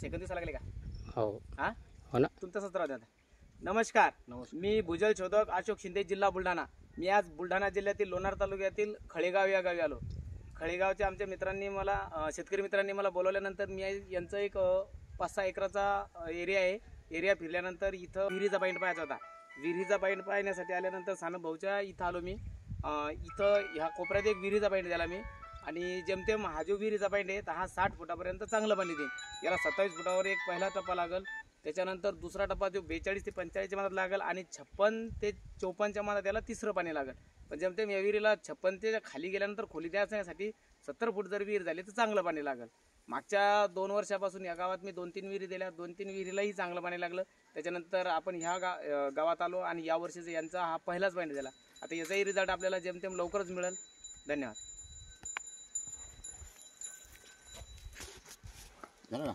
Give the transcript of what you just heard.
Second दिवसा लागले का? हो हा हो ना. तुमचं सत्र होतं. नमस्कार, मी भुजल शोधक अशोक शिंदे, जिल्हा बुलढाणा. मी आज बुलढाणा जिल्ह्यातील लोणार तालुक्यातील खळेगाव या गावी आलो. खळेगावच्या आमच्या मित्रांनी मला शेतकरी मित्रांनी मला बोलवल्यानंतर मी यांचं एक 5-6 एकराचा एरिया आहे. एरिया फिरल्यानंतर इथं विहिरीचा पॉईंट पाहायचा होता. विहिरीचा पॉईंट पाहण्यासाठी आल्यानंतर सानप भाऊच्या इथं आलो मी. इथं ह्या कोपऱ्यात एक विहिरीचा पॉईंट दिला मी. आणि जेमतेम हा जो विहिरीचा पॉईंट आहे हा 60 फुटापर्यंत चांगलं पाणी देईल. याला 27 फुटावर एक पहिला टप्पा लागल. त्याच्यानंतर दुसरा टप्पा जो 42 ते 45च्या मधात लागेल आणि 56 ते 54च्या मधात याला तिसरं पाणी लागेल. पण जेमतेम या विहिरीला 56 ते खाली गेल्यानंतर खोली द्यायसाठी 70 फूट जर विहीर झाली तर चांगलं पाणी लागेल. मागच्या 2 वर्षापासून या गावात मी 2-3 विहिरी दिल्या. 2-3 विहिरीलाही चांगलं पाणी लागलं. त्याच्यानंतर आपण ह्या गावात आलो आणि या वर्षीचा यांचा हा पहिलाच पॉईंट दिला. आता याचाही रिझल्ट आपल्याला जेमतेम लवकरच मिळेल. धन्यवाद. झालं ना.